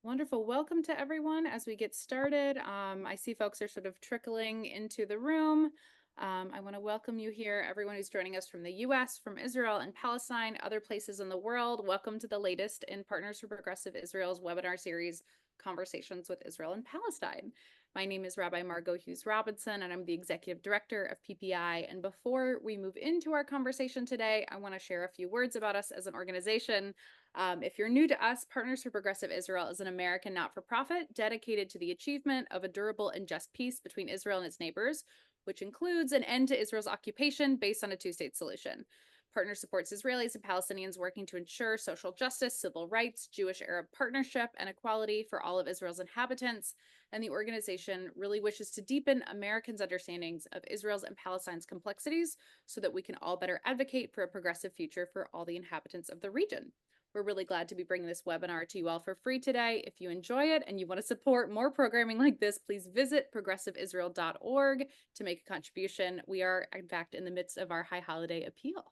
Wonderful. Welcome to everyone as we get started. I see folks are sort of trickling into the room. I want to welcome you here, everyone who's joining us from the US, from Israel and Palestine, other places in the world. Welcome to the latest in Partners for Progressive Israel's webinar series, Conversations with Israel and Palestine. My name is Rabbi Margo Hughes-Robinson, and I'm the Executive Director of PPI. And before we move into our conversation today, I want to share a few words about us as an organization. If you're new to us, Partners for Progressive Israel is an American not-for-profit dedicated to the achievement of a durable and just peace between Israel and its neighbors, which includes an end to Israel's occupation based on a two-state solution. Partner supports Israelis and Palestinians working to ensure social justice, civil rights, Jewish-Arab partnership, and equality for all of Israel's inhabitants. And the organization really wishes to deepen Americans' understandings of Israel's and Palestine's complexities so that we can all better advocate for a progressive future for all the inhabitants of the region. We're really glad to be bringing this webinar to you all for free today. If you enjoy it and you want to support more programming like this, please visit progressiveisrael.org to make a contribution. We are, in fact, in the midst of our high holiday appeal.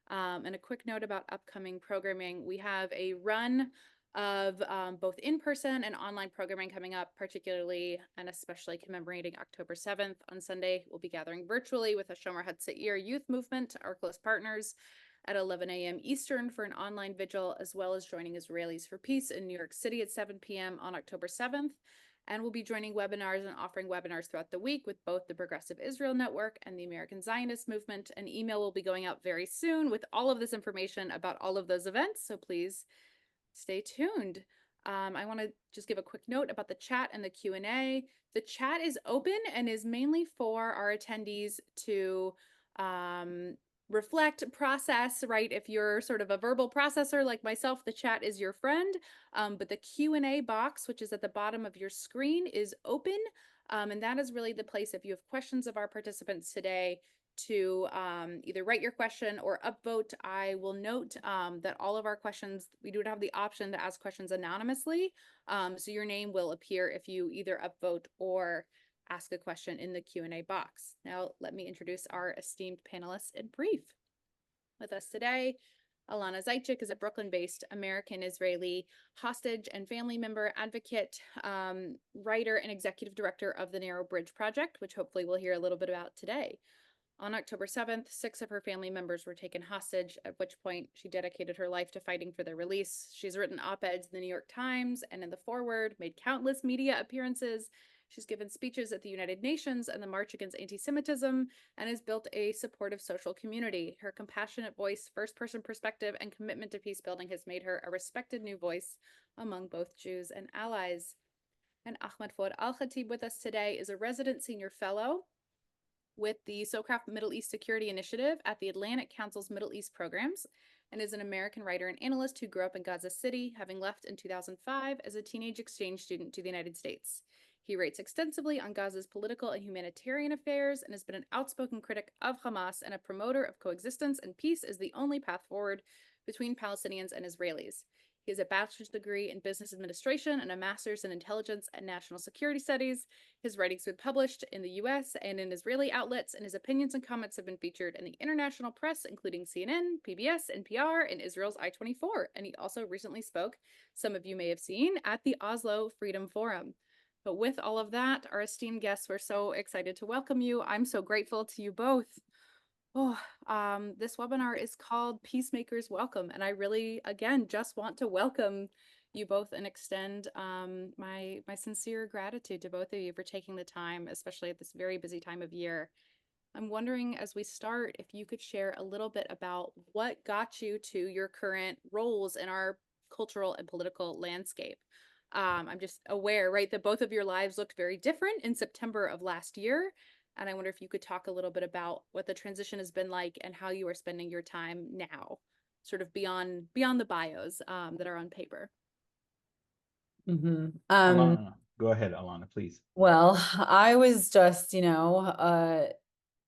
And a quick note about upcoming programming. We have a run of both in-person and online programming coming up, particularly and especially commemorating October 7th. On Sunday, we'll be gathering virtually with the Shomer HaTzair Youth Movement, our close partners, at 11 a.m. Eastern for an online vigil, as well as joining Israelis for Peace in New York City at 7 p.m. on October 7th. And we'll be joining webinars and offering webinars throughout the week with both the Progressive Israel Network and the American Zionist Movement. An email will be going out very soon with all of this information about all of those events, so please stay tuned. I want to just give a quick note about the chat and the Q&A. The chat is open and is mainly for our attendees to reflect, process, right? If you're sort of a verbal processor like myself, the chat is your friend, but the Q&A box, which is at the bottom of your screen, is open, and that is really the place if you have questions of our participants today to either write your question or upvote. I will note that all of our questions, we do have the option to ask questions anonymously, so your name will appear if you either upvote or ask a question in the Q&A box. Now, let me introduce our esteemed panelists in brief. With us today, Alana Zeitchik is a Brooklyn-based American-Israeli hostage and family member advocate, writer, and executive director of the Narrow Bridge Project, which hopefully we'll hear a little bit about today. On October 7th, 6 of her family members were taken hostage, at which point she dedicated her life to fighting for their release. She's written op-eds in the New York Times and in the Forward, made countless media appearances. She's given speeches at the United Nations and the March Against Anti-Semitism, and has built a supportive social community. Her compassionate voice, first-person perspective, and commitment to peace building has made her a respected new voice among both Jews and allies. And Ahmed Fouad Alkhatib with us today is a resident senior fellow with the SOCRAF Middle East Security Initiative at the Atlantic Council's Middle East Programs, and is an American writer and analyst who grew up in Gaza City, having left in 2005 as a teenage exchange student to the United States. He writes extensively on Gaza's political and humanitarian affairs and has been an outspoken critic of Hamas and a promoter of coexistence and peace as the only path forward between Palestinians and Israelis. He has a bachelor's degree in business administration and a master's in intelligence and national security studies. His writings have been published in the US and in Israeli outlets, and his opinions and comments have been featured in the international press, including CNN, PBS, NPR, and Israel's I-24. And he also recently spoke, some of you may have seen, at the Oslo Freedom Forum. But with all of that, our esteemed guests, we're so excited to welcome you. I'm so grateful to you both. This webinar is called Peacemakers Welcome, and I really, again, just want to welcome you both and extend my sincere gratitude to both of you for taking the time, especially at this very busy time of year. I'm wondering, as we start, if you could share a little bit about what got you to your current roles in our cultural and political landscape. I'm just aware, right, that both of your lives looked very different in September of last year. And I wonder if you could talk a little bit about what the transition has been like and how you are spending your time now, sort of beyond the bios that are on paper. Alana, go ahead, Alana, please. Well, I was just, a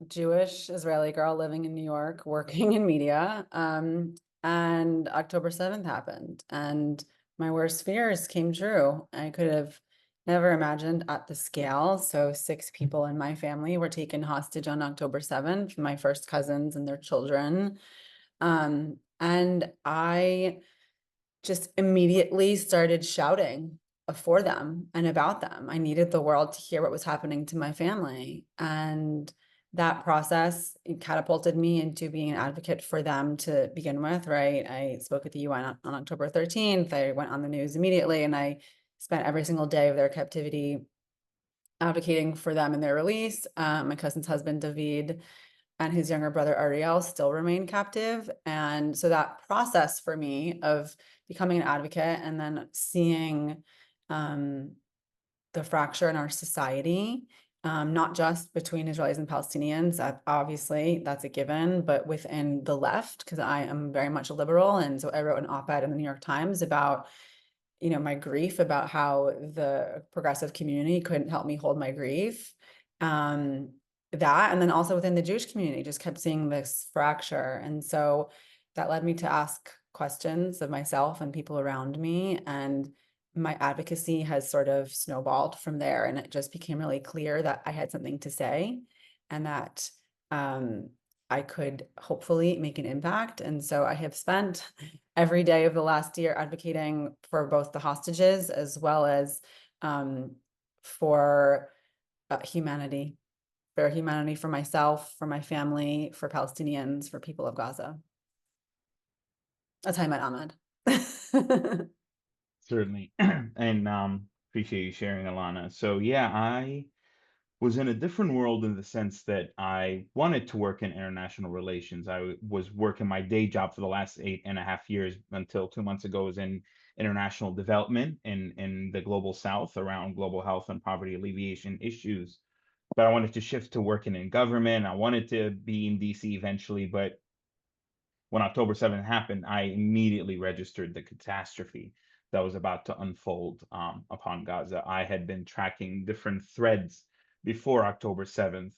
Jewish Israeli girl living in New York, working in media. And October 7th happened, and my worst fears came true. I could have never imagined at the scale. So 6 people in my family were taken hostage on October 7th, my first cousins and their children. And I just immediately started shouting for them and about them. I needed the world to hear what was happening to my family. And that process catapulted me into being an advocate for them to begin with, right? I spoke at the UN on October 13th. I went on the news immediately, and I spent every single day of their captivity advocating for them and their release. My cousin's husband, David, and his younger brother, Ariel, still remain captive. And so that process for me of becoming an advocate and then seeing the fracture in our society, not just between Israelis and Palestinians, obviously that's a given, but within the left, because I am very much a liberal. And so I wrote an op-ed in the New York Times about, my grief, about how the progressive community couldn't help me hold my grief. That, and then also within the Jewish community, just kept seeing this fracture. And so that led me to ask questions of myself and people around me. And my advocacy has sort of snowballed from there. And it just became really clear that I had something to say, and that I could hopefully make an impact. And so I have spent every day of the last year advocating for both the hostages as well as for humanity. For humanity, for myself, for my family, for Palestinians, for people of Gaza. That's how I met Ahmed. Certainly. And appreciate you sharing, Alana. So yeah, I was in a different world in the sense that I wanted to work in international relations. I was working my day job for the last 8.5 years until 2 months ago was in international development in the global south around global health and poverty alleviation issues. But I wanted to shift to working in government. I wanted to be in DC eventually, but when October 7th happened, I immediately registered the catastrophe that was about to unfold upon Gaza. I had been tracking different threads before October 7th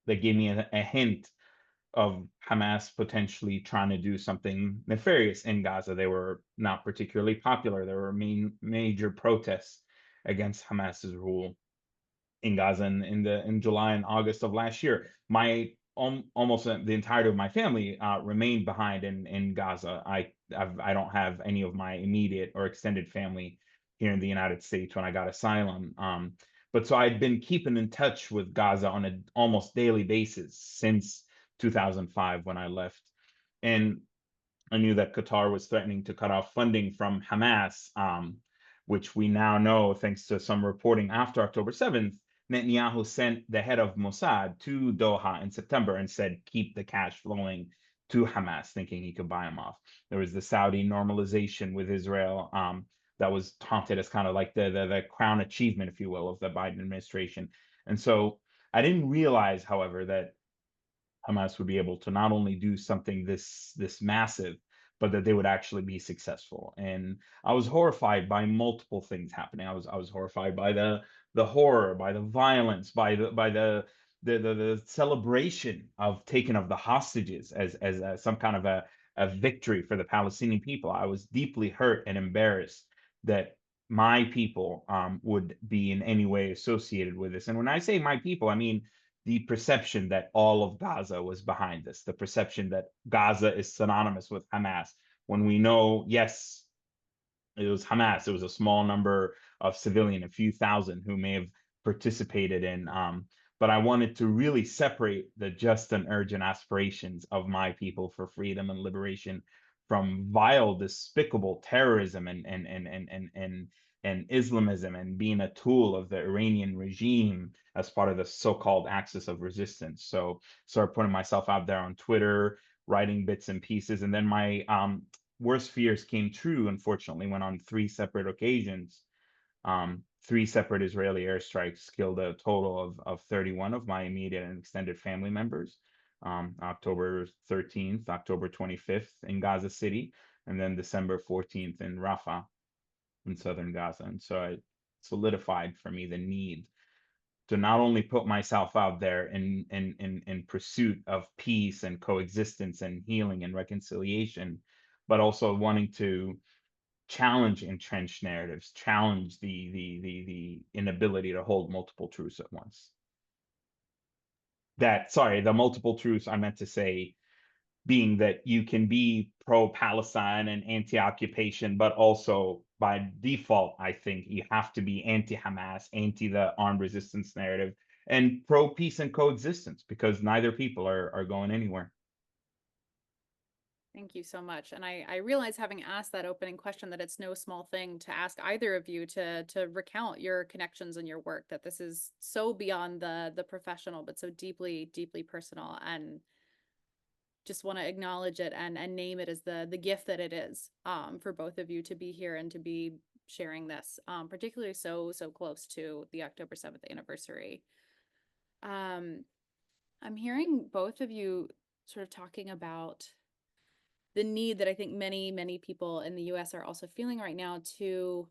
that gave me a hint of Hamas potentially trying to do something nefarious in Gaza. They were not particularly popular. There were major protests against Hamas's rule in Gaza in July and August of last year. My almost the entirety of my family remained behind in Gaza. I don't have any of my immediate or extended family here in the United States when I got asylum. But so I'd been keeping in touch with Gaza on an almost daily basis since 2005 when I left, and I knew that Qatar was threatening to cut off funding from Hamas, which we now know, thanks to some reporting after October 7th, Netanyahu sent the head of Mossad to Doha in September and said, keep the cash flowing to Hamas, thinking he could buy them off. There was the Saudi normalization with Israel that was taunted as kind of like the crown achievement, if you will, of the Biden administration. And so I didn't realize, however, that Hamas would be able to not only do something this massive, but that they would actually be successful. And I was horrified by multiple things happening. I was horrified by the horror, by the violence, by the celebration of taking of the hostages as some kind of a victory for the Palestinian people. I was deeply hurt and embarrassed that my people would be in any way associated with this. And when I say my people, I mean the perception that all of Gaza was behind this, the perception that Gaza is synonymous with Hamas, when we know, yes, it was Hamas. It was a small number of civilian, a few thousand who may have participated in. But I wanted to really separate the just and urgent aspirations of my people for freedom and liberation from vile, despicable terrorism and Islamism and being a tool of the Iranian regime as part of the so-called axis of resistance. So started putting myself out there on Twitter, writing bits and pieces, and then my worst fears came true, unfortunately, when on three separate occasions, three separate Israeli airstrikes killed a total of 31 of my immediate and extended family members. October 13th, October 25th in Gaza City, and then December 14th in Rafah in southern Gaza. And so it solidified for me the need to not only put myself out there in pursuit of peace and coexistence and healing and reconciliation, but also wanting to challenge entrenched narratives, challenge the inability to hold multiple truths at once. The multiple truths, I meant to say being that you can be pro-Palestine and anti-occupation, but also by default, I think you have to be anti-Hamas, anti the armed resistance narrative, and pro-peace and coexistence, because neither people are going anywhere. Thank you so much. And I realize, having asked that opening question, that it's no small thing to ask either of you to recount your connections and your work, that this is so beyond the professional, but so deeply, deeply personal. And just want to acknowledge it and name it as the gift that it is, for both of you to be here and to be sharing this, particularly so close to the October 7th anniversary. I'm hearing both of you sort of talking about the need that I think many people in the US are also feeling right now to,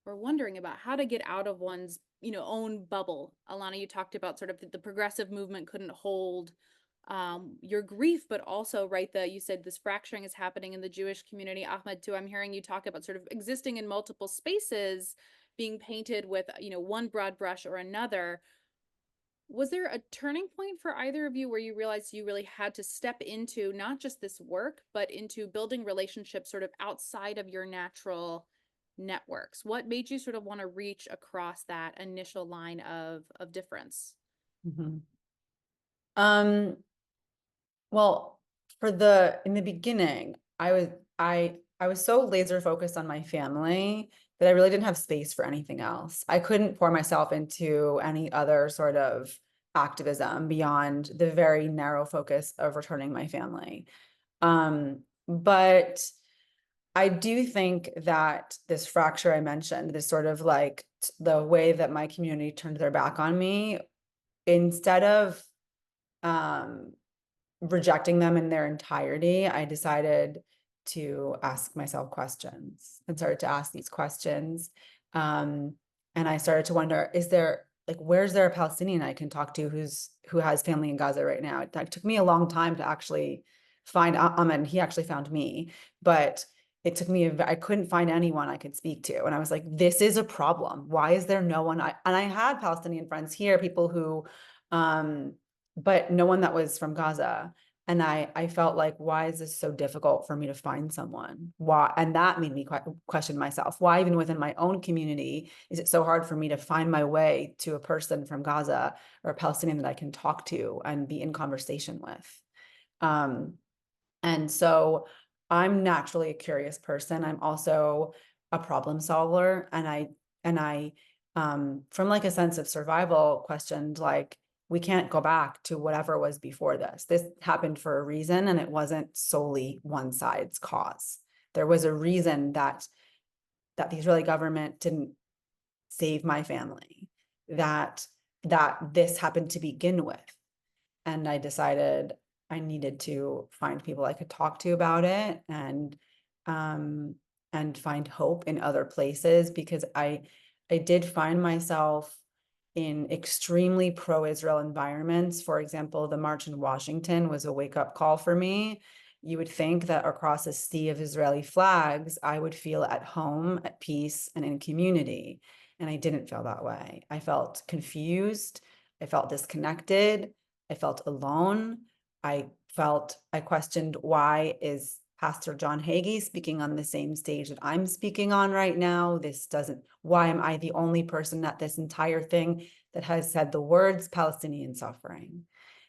or wondering about how to get out of one's, own bubble. Alana, you talked about sort of the progressive movement couldn't hold your grief, but also, right, you said this fracturing is happening in the Jewish community. Ahmed, too, I'm hearing you talk about sort of existing in multiple spaces, being painted with, one broad brush or another. Was there a turning point for either of you where you realized you really had to step into not just this work, but into building relationships sort of outside of your natural networks? What made you sort of want to reach across that initial line of difference? Mhm. Well, in the beginning, I was so laser focused on my family that I really didn't have space for anything else. I couldn't pour myself into any other sort of activism beyond the very narrow focus of returning my family. But I do think that this fracture I mentioned, this sort of like the way that my community turned their back on me, instead of um rejecting them in their entirety, I decided to ask myself questions and started to ask these questions. Um, and I started to wonder, where's there a Palestinian I can talk to who has family in Gaza right now? It took me a long time to actually find Ahmed, and he actually found me, but it took me, I couldn't find anyone I could speak to. And I was like, this is a problem. Why is there no one? And I had Palestinian friends here, people who, but no one that was from Gaza. And I felt like, why is this so difficult for me to find someone? Why? And that made me question myself. Why, even within my own community, is it so hard for me to find my way to a person from Gaza or a Palestinian that I can talk to and be in conversation with? And so I'm naturally a curious person. I'm also a problem solver. And I from like a sense of survival, questioned, like, we can't go back to whatever was before this. This happened for a reason, and it wasn't solely one side's cause. There was a reason that the Israeli government didn't save my family, that this happened to begin with. And I decided I needed to find people I could talk to about it, and find hope in other places, because I did find myself in extremely pro-Israel environments. For example, the March in Washington was a wake-up call for me. You would think that across a sea of Israeli flags, I would feel at home, at peace, and in community. And I didn't feel that way. I felt confused. I felt disconnected. I felt alone. I questioned, why is Pastor John Hagee speaking on the same stage that I'm speaking on right now? Why am I the only person at this entire thing that has said the words Palestinian suffering?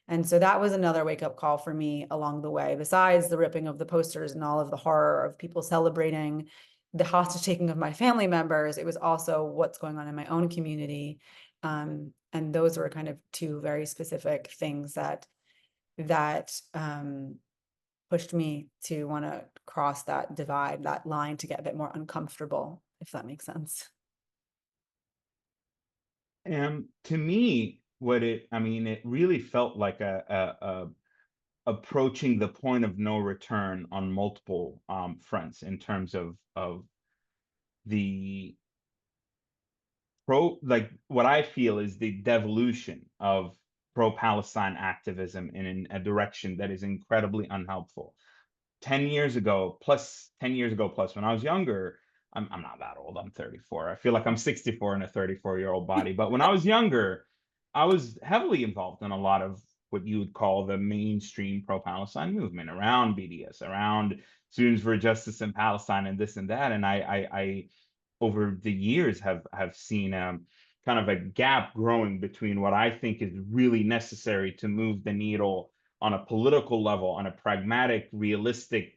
And so that was another wake-up call for me along the way, besides the ripping of the posters and all of the horror of people celebrating the hostage taking of my family members. It was also what's going on in my own community. And those were kind of two very specific things that pushed me to want to cross that divide, that line, to get a bit more uncomfortable, if that makes sense. To me, it really felt like a approaching the point of no return on multiple fronts, in terms of the what I feel is the devolution of pro-Palestine activism in a direction that is incredibly unhelpful. 10 years ago, plus 10 years ago, plus when I was younger, I'm not that old. I'm 34. I feel like I'm 64 in a 34-year-old body. But when I was younger, I was heavily involved in a lot of what you would call the mainstream pro-Palestine movement, around BDS, around Students for Justice in Palestine, and this and that. And I over the years have seen kind of a gap growing between what I think is really necessary to move the needle on a political level, on a pragmatic, realistic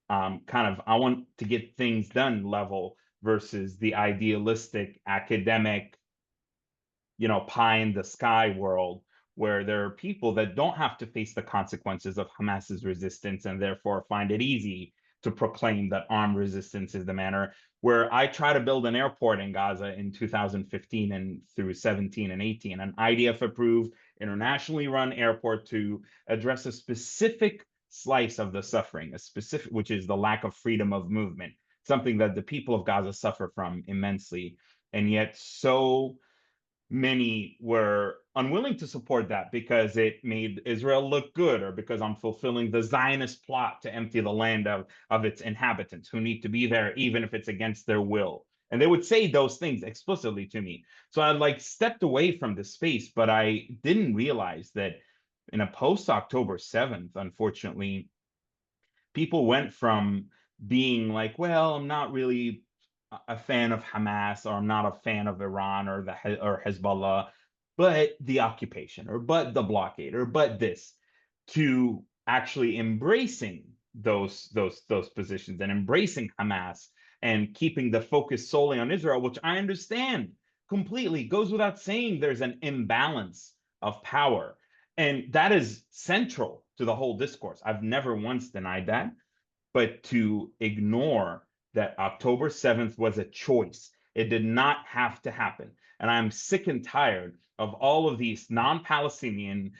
kind of I want to get things done level, versus the idealistic, academic, pie in the sky world, where there are people that don't have to face the consequences of Hamas's resistance and therefore find it easy to proclaim that armed resistance is the manner. Where I try to build an airport in Gaza in 2015 and through 17 and 18, an IDF approved, internationally run airport to address a specific slice of the suffering, which is the lack of freedom of movement, something that the people of Gaza suffer from immensely. And yet so many were unwilling to support that because it made Israel look good, or because I'm fulfilling the Zionist plot to empty the land of its inhabitants who need to be there, even if it's against their will. And they would say those things explicitly to me. So I stepped away from the space, but I didn't realize that in a post-October 7th, unfortunately, people went from being like, well, I'm not really a fan of Hamas, or I'm not a fan of Iran or Hezbollah, but the occupation, or but the blockade, or but this, to actually embracing those positions and embracing Hamas and keeping the focus solely on Israel, which I understand completely. Goes without saying there's an imbalance of power. And that is central to the whole discourse. I've never once denied that. But to ignore that October 7th was a choice, it did not have to happen. And I'm sick and tired of all of these non-Palestinian,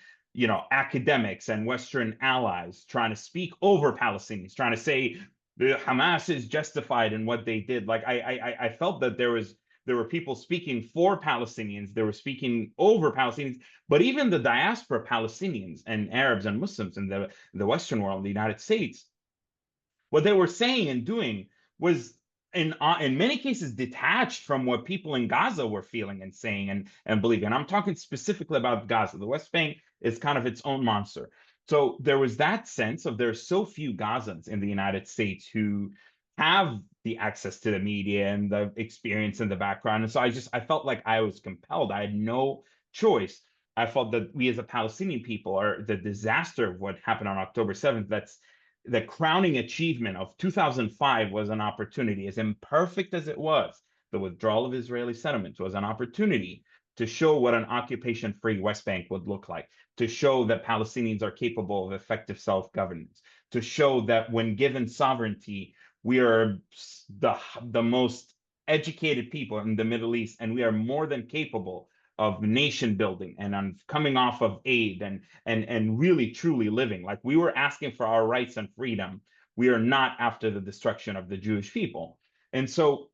academics and Western allies trying to speak over Palestinians, trying to say the Hamas is justified in what they did. Like I felt that there were people speaking for Palestinians, they were speaking over Palestinians, but even the diaspora Palestinians and Arabs and Muslims in the Western world, the United States, what they were saying and doing was in many cases detached from what people in Gaza were feeling and saying and believing. And I'm talking specifically about Gaza. The West Bank is kind of its own monster. So there was that sense of there's so few Gazans in the United States who have the access to the media and the experience in the background. And so I felt like I was compelled. I had no choice. I felt that we as a Palestinian people are the disaster of what happened on October 7th. That's the crowning achievement of 2005 was an opportunity, as imperfect as it was. The withdrawal of Israeli settlements was an opportunity to show what an occupation-free West Bank would look like, to show that Palestinians are capable of effective self-governance, to show that when given sovereignty, we are the most educated people in the Middle East, and we are more than capable of nation building and on coming off of aid and really truly living like we were asking for our rights and freedom. We are not after the destruction of the Jewish people. And so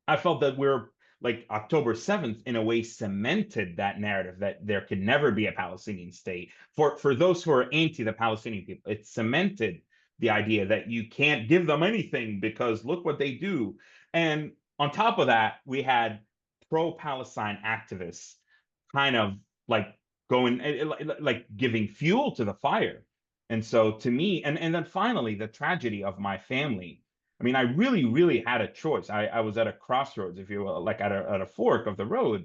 I felt that we're like October 7th in a way cemented that narrative that there could never be a Palestinian state. For those who are anti the Palestinian people, it cemented the idea that you can't give them anything because look what they do. And on top of that, we had pro-Palestine activists kind of like going like giving fuel to the fire. And so to me, and then finally the tragedy of my family. I mean, I really, really had a choice. I was at a crossroads, if you will, like at a fork of the road.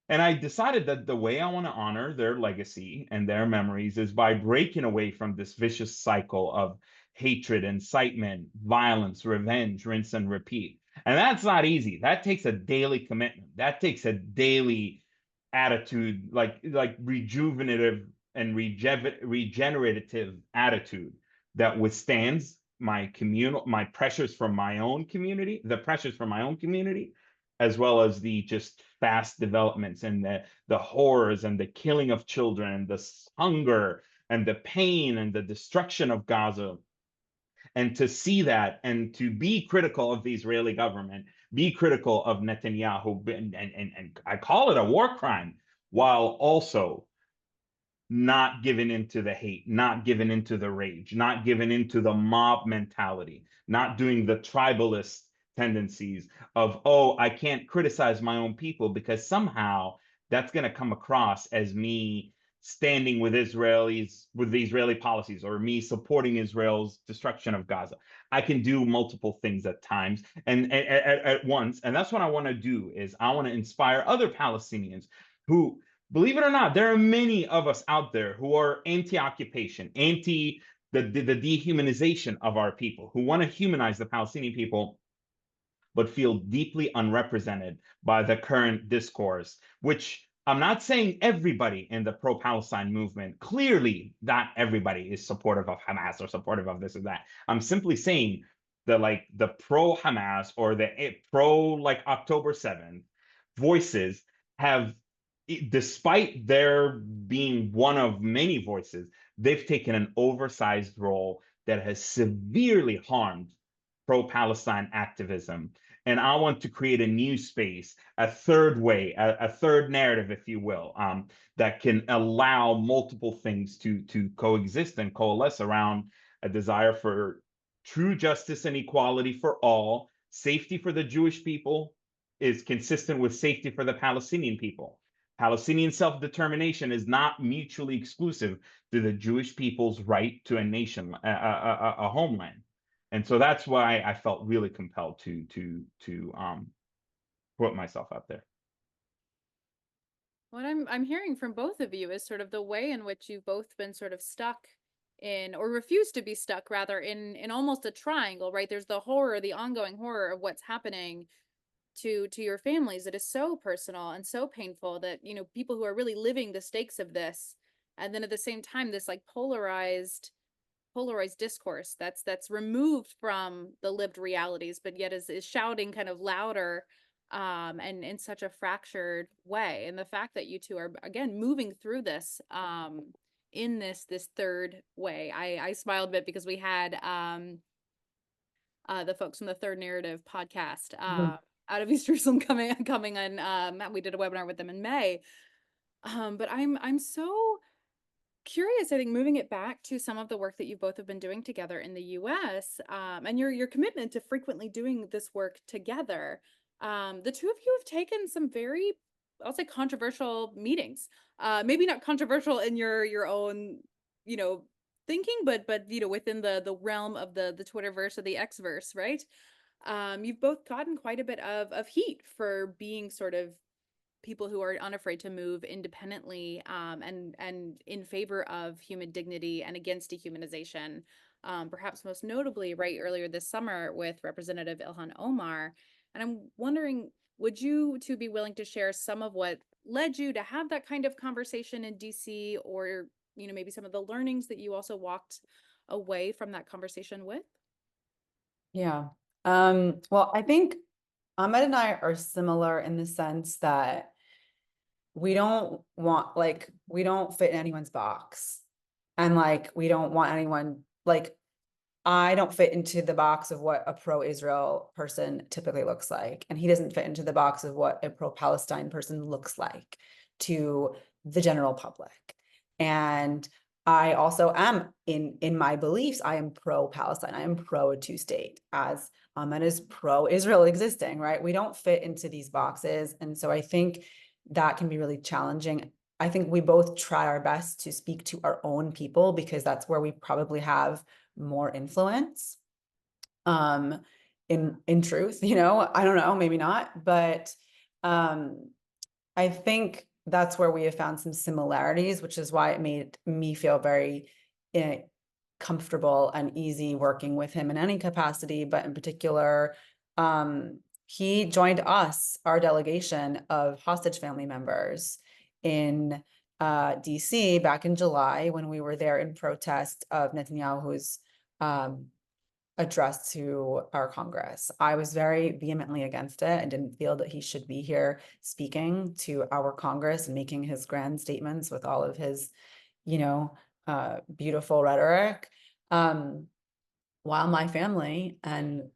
And I decided that the way I want to honor their legacy and their memories is by breaking away from this vicious cycle of hatred, incitement, violence, revenge, rinse and repeat. And that's not easy. That takes a daily commitment. That takes a daily attitude, like rejuvenative and regenerative attitude that withstands my pressures from my own community, the pressures from my own community, as well as the just fast developments and the horrors and the killing of children and the hunger and the pain and the destruction of Gaza. And to see that and to be critical of the Israeli government, be critical of Netanyahu, and I call it a war crime, while also not giving into the hate, not giving into the rage, not giving into the mob mentality, not doing the tribalist tendencies of, oh, I can't criticize my own people because somehow that's going to come across as me standing with Israelis, with the Israeli policies, or me supporting Israel's destruction of Gaza. I can do multiple things at times and at once. And that's what I want to do is I want to inspire other Palestinians who, believe it or not, there are many of us out there who are anti-occupation, anti the dehumanization of our people, who want to humanize the Palestinian people, but feel deeply unrepresented by the current discourse, which I'm not saying everybody in the pro-Palestine movement, clearly not everybody is supportive of Hamas or supportive of this or that. I'm simply saying the pro-Hamas or the pro October 7th voices have, despite their being one of many voices, they've taken an oversized role that has severely harmed pro-Palestine activism. And I want to create a new space, a third way, a third narrative, if you will, that can allow multiple things to coexist and coalesce around a desire for true justice and equality for all. Safety for the Jewish people is consistent with safety for the Palestinian people. Palestinian self-determination is not mutually exclusive to the Jewish people's right to a nation, a homeland. And so that's why I felt really compelled to put myself out there. What I'm hearing from both of you is sort of the way in which you've both been sort of stuck in, or refused to be stuck rather, in almost a triangle, right? There's the horror, the ongoing horror of what's happening to your families. It is so personal and so painful that, you know, people who are really living the stakes of this, and then at the same time this like polarized discourse that's removed from the lived realities, but yet is shouting kind of louder, and in such a fractured way. And the fact that you two are again moving through this in this third way, I smiled a bit because we had the folks from the Third Narrative podcast out of East Jerusalem coming on. We did a webinar with them in May. But I'm so curious, I think, moving it back to some of the work that you both have been doing together in the US, and your commitment to frequently doing this work together. The two of you have taken some very, I'll say, controversial meetings. Maybe not controversial in your own, you know, thinking, but you know, within the realm of the Twitterverse or the Xverse, right? You've both gotten quite a bit of heat for being sort of people who are unafraid to move independently, and in favor of human dignity and against dehumanization. Perhaps most notably, right, earlier this summer with Representative Ilhan Omar. And I'm wondering, would you two be willing to share some of what led you to have that kind of conversation in DC, or, you know, maybe some of the learnings that you also walked away from that conversation with? Yeah. Well, I think Ahmed and I are similar in the sense that we don't fit in anyone's box. And like, we don't want anyone, like, I don't fit into the box of what a pro-Israel person typically looks like. And he doesn't fit into the box of what a pro-Palestine person looks like to the general public. And I also am in my beliefs, I am pro-Palestine. I am pro two-state, as Ahmed is pro-Israel existing, right? We don't fit into these boxes. And so I think that can be really challenging. I think we both try our best to speak to our own people because that's where we probably have more influence. In truth, you know, I don't know, maybe not, but I think that's where we have found some similarities, which is why it made me feel very comfortable and easy working with him in any capacity, but in particular, he joined us, our delegation of hostage family members, in DC back in July when we were there in protest of Netanyahu's address to our Congress. I was very vehemently against it and didn't feel that he should be here speaking to our Congress and making his grand statements with all of his, you know, beautiful rhetoric. While my family, and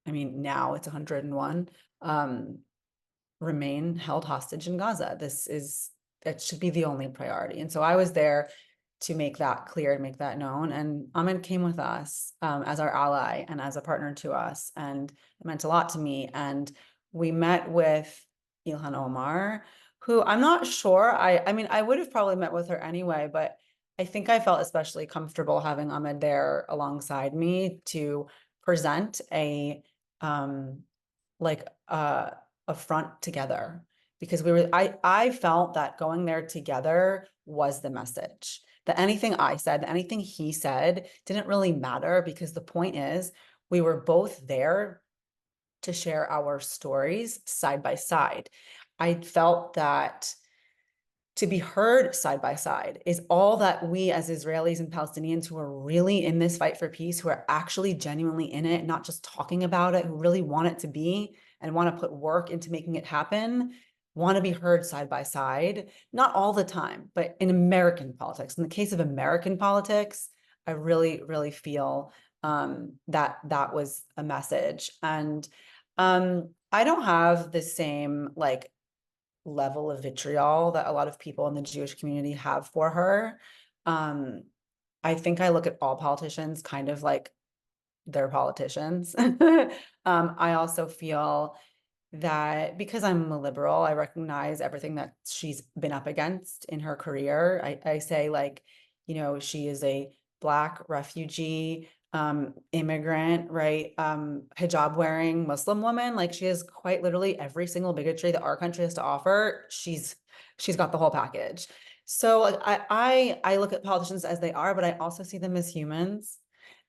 I mean, now it's 101, remain held hostage in Gaza. That should be the only priority. And so I was there to make that clear, to make that known. And Ahmed came with us as our ally and as a partner to us. And it meant a lot to me. And we met with Ilhan Omar. who I'm not sure. I mean, I would have probably met with her anyway, but I think I felt especially comfortable having Ahmed there alongside me to present like a front together, because I felt that going there together was the message. That anything I said, anything he said didn't really matter, because the point is we were both there to share our stories side by side. I felt that to be heard side by side is all that we as Israelis and Palestinians who are really in this fight for peace, who are actually genuinely in it, not just talking about it, who really want it to be and want to put work into making it happen, want to be heard side by side. Not all the time, but in American politics. In the case of American politics, I really, really feel that was a message. And I don't have the same like level of vitriol that a lot of people in the Jewish community have for her. I think I look at all politicians kind of like they're politicians. I also feel that because I'm a liberal, I recognize everything that she's been up against in her career. I say, like, you know, she is a Black refugee, immigrant, right? Hijab wearing Muslim woman. Like, she has quite literally every single bigotry that our country has to offer. She's got the whole package. So like, I look at politicians as they are, but I also see them as humans.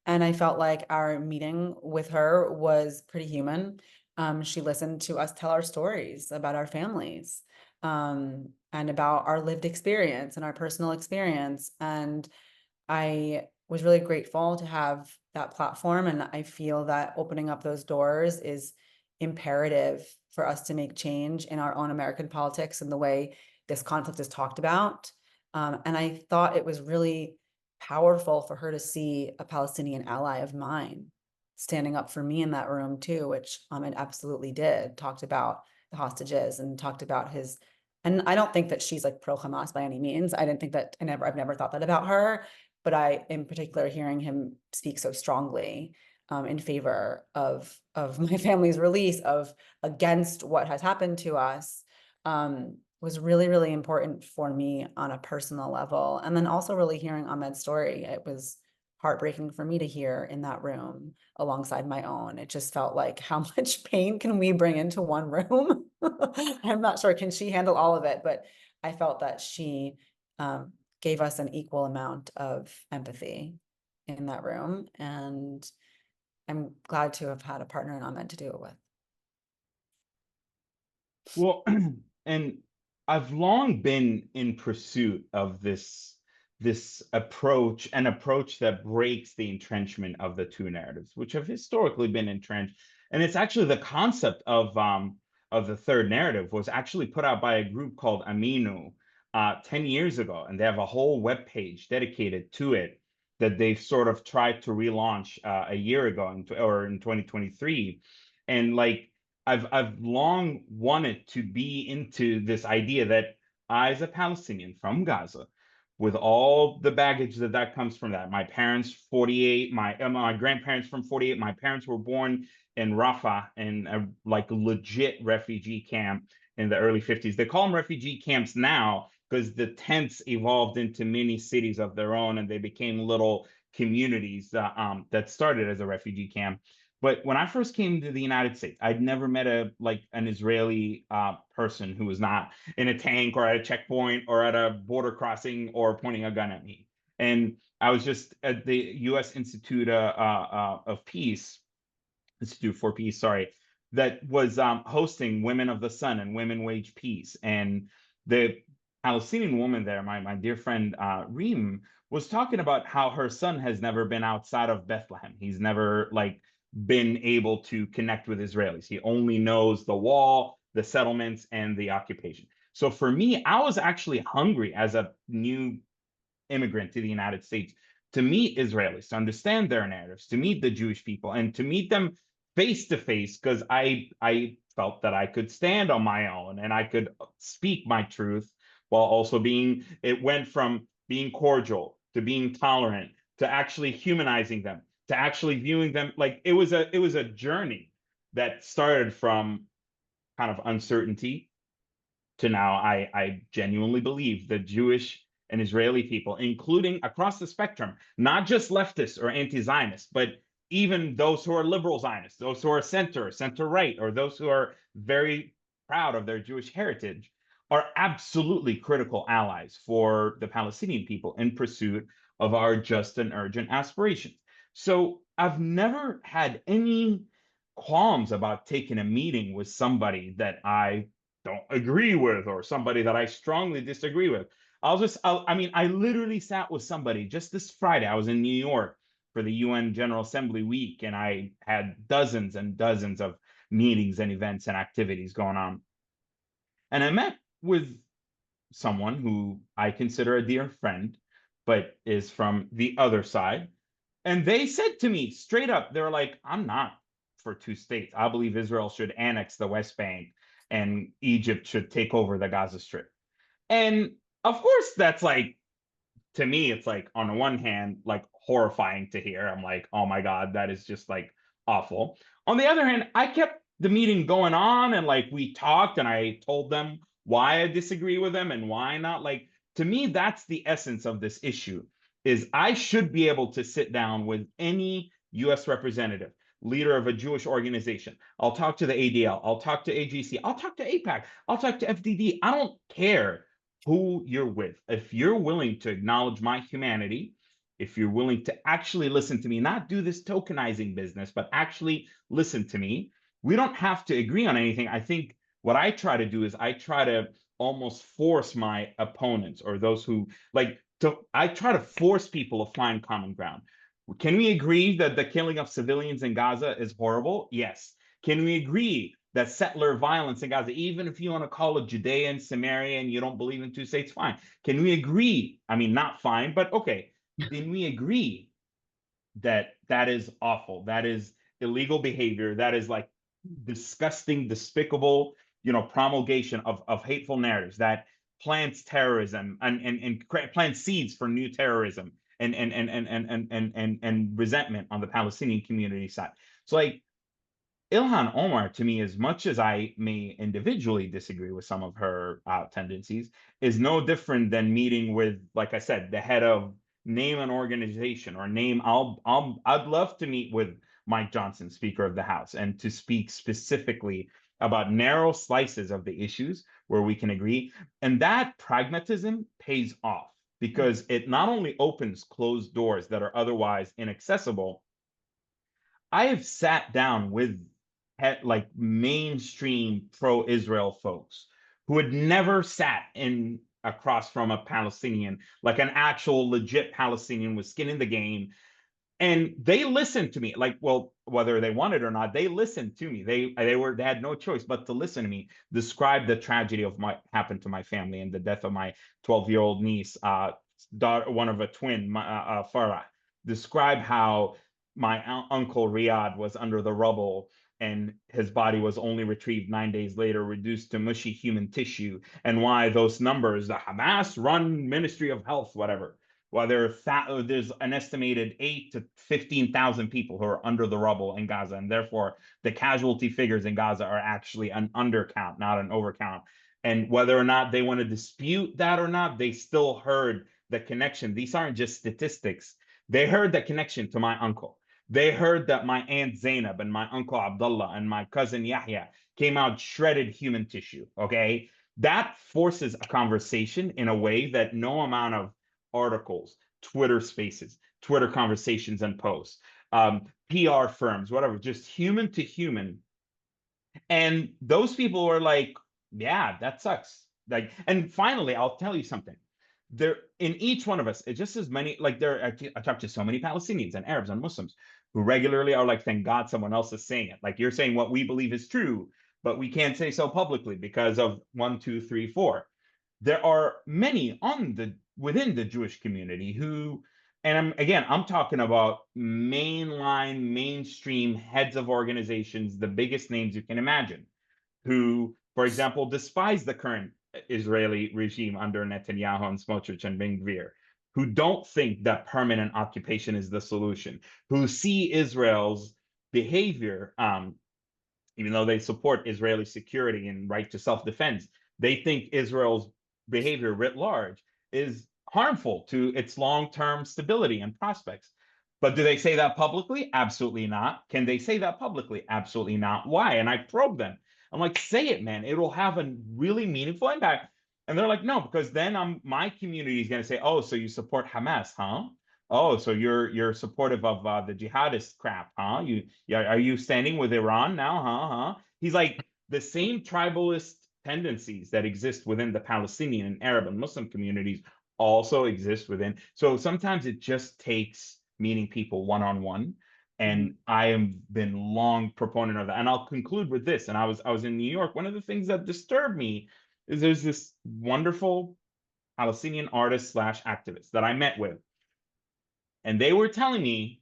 And I felt like our meeting with her was pretty human. She listened to us tell our stories about our families, and about our lived experience and our personal experience. And I was really grateful to have that platform. And I feel that opening up those doors is imperative for us to make change in our own American politics and the way this conflict is talked about. And I thought it was really powerful for her to see a Palestinian ally of mine standing up for me in that room too, which Ahmed absolutely did. Talked about the hostages and talked about his, and I don't think that she's like pro Hamas by any means. I didn't think that, I've never thought that about her, but I, in particular, hearing him speak so strongly in favor of my family's release, of against what has happened to us, was really, really important for me on a personal level. And then also really hearing Ahmed's story, it was heartbreaking for me to hear in that room alongside my own. It just felt like, how much pain can we bring into one room? I'm not sure, can she handle all of it? But I felt that she gave us an equal amount of empathy in that room. And I'm glad to have had a partner in Ahmed to do it with. Well, and I've long been in pursuit of this approach, an approach that breaks the entrenchment of the two narratives, which have historically been entrenched. And it's actually the concept of the third narrative was actually put out by a group called Aminu 10 years ago, and they have a whole web page dedicated to it that they've sort of tried to relaunch a year ago or in 2023. And like I've long wanted to be into this idea that I, as a Palestinian from Gaza, with all the baggage that comes from that, my parents 48, my grandparents from 48, my parents were born in Rafah in a like legit refugee camp in the early 50s. They call them refugee camps now because the tents evolved into mini cities of their own, and they became little communities that started as a refugee camp. But when I first came to the United States, I'd never met an Israeli person who was not in a tank or at a checkpoint or at a border crossing or pointing a gun at me. And I was just at the U.S. Institute for Peace, sorry, that was hosting Women of the Sun and Women Wage Peace. And the Palestinian woman there, my dear friend Reem, was talking about how her son has never been outside of Bethlehem. He's never like been able to connect with Israelis. He only knows the wall, the settlements, and the occupation. So for me, I was actually hungry as a new immigrant to the United States to meet Israelis, to understand their narratives, to meet the Jewish people, and to meet them face to face, because I felt that I could stand on my own and I could speak my truth while also being, it went from being cordial to being tolerant to actually humanizing them, to actually viewing them like it was a journey that started from kind of uncertainty to now, I genuinely believe that Jewish and Israeli people, including across the spectrum, not just leftists or anti-Zionists, but even those who are liberal Zionists, those who are center right, or those who are very proud of their Jewish heritage, are absolutely critical allies for the Palestinian people in pursuit of our just and urgent aspirations. So I've never had any qualms about taking a meeting with somebody that I don't agree with or somebody that I strongly disagree with. I mean, I literally sat with somebody just this Friday. I was in New York for the UN General Assembly week, and I had dozens and dozens of meetings and events and activities going on. And I met with someone who I consider a dear friend, but is from the other side. And they said to me straight up, they were like, I'm not for two states. I believe Israel should annex the West Bank and Egypt should take over the Gaza Strip. And of course, that's like, to me, it's like, on the one hand, like horrifying to hear. I'm like, oh my God, that is just like awful. On the other hand, I kept the meeting going on and like we talked and I told them why I disagree with them and why not. Like, to me, that's the essence of this issue is I should be able to sit down with any US representative, leader of a Jewish organization. I'll talk to the ADL, I'll talk to AGC, I'll talk to APAC, I'll talk to FDD. I don't care who you're with. If you're willing to acknowledge my humanity, if you're willing to actually listen to me, not do this tokenizing business, but actually listen to me, we don't have to agree on anything. I think what I try to do is I try to almost force my opponents or those who I try to force people to find common ground. Can we agree that the killing of civilians in Gaza is horrible? Yes. Can we agree that settler violence in Gaza, even if you want to call it Judean, Samaria, and you don't believe in two states, fine. Can we agree? I mean, not fine, but okay. Can we agree that that is awful? That is illegal behavior. That is like disgusting, despicable, promulgation of hateful narratives that plants terrorism and plants seeds for new terrorism and resentment on the Palestinian community side. So like Ilhan Omar, to me, as much as I may individually disagree with some of her tendencies, is no different than meeting with, like I said, the head of name an organization or name. I'd love to meet with Mike Johnson, Speaker of the House, and to speak specifically about narrow slices of the issues where we can agree. And that pragmatism pays off because it not only opens closed doors that are otherwise inaccessible. I have sat down with like mainstream pro-Israel folks who had never sat in across from a Palestinian, like an actual legit Palestinian with skin in the game. And they listened to me, like, well, whether they wanted or not, they listened to me. They had no choice but to listen to me describe the tragedy of what happened to my family and the death of my 12-year-old niece, daughter, one of a twin, Farah. Describe how my uncle Riyadh was under the rubble and his body was only retrieved 9 days later, reduced to mushy human tissue, and why those numbers, the Hamas run Ministry of Health, whatever, well, there's an estimated 8 to 15,000 people who are under the rubble in Gaza, and therefore the casualty figures in Gaza are actually an undercount, not an overcount. And whether or not they want to dispute that or not, they still heard the connection. These aren't just statistics. They heard the connection to my uncle. They heard that my aunt Zainab and my uncle Abdullah and my cousin Yahya came out shredded human tissue. Okay. That forces a conversation in a way that no amount of articles, Twitter spaces, Twitter conversations and posts, PR firms, whatever, just human to human. And those people were like, yeah, that sucks. Like, and finally, I'll tell you something. There, in each one of us, it's just as many, like I talk to so many Palestinians and Arabs and Muslims who regularly are like, thank God someone else is saying it. Like you're saying what we believe is true, but we can't say so publicly because of 1, 2, 3, 4. There are many within the Jewish community who, and I'm talking about mainline, mainstream heads of organizations, the biggest names you can imagine, who, for example, despise the current Israeli regime under Netanyahu and Smotrich and Ben Gvir, who don't think that permanent occupation is the solution, who see Israel's behavior, even though they support Israeli security and right to self-defense, They think Israel's behavior writ large is harmful to its long-term stability and prospects. But do they say that publicly? Absolutely not. Can they say that publicly? Absolutely not. Why? And I probe them. I'm like, say it, man. It'll have a really meaningful impact. And they're like, no, because then my community is going to say, oh, so you support Hamas, huh? Oh, so you're supportive of the jihadist crap, huh? Are you standing with Iran now, huh? He's like, the same tribalist tendencies that exist within the Palestinian and Arab and Muslim communities also exist within. So sometimes it just takes meeting people one-on-one. And I have been long proponent of that. And I'll conclude with this. And I was in New York. One of the things that disturbed me is there's this wonderful Palestinian artist slash activist that I met with. And they were telling me,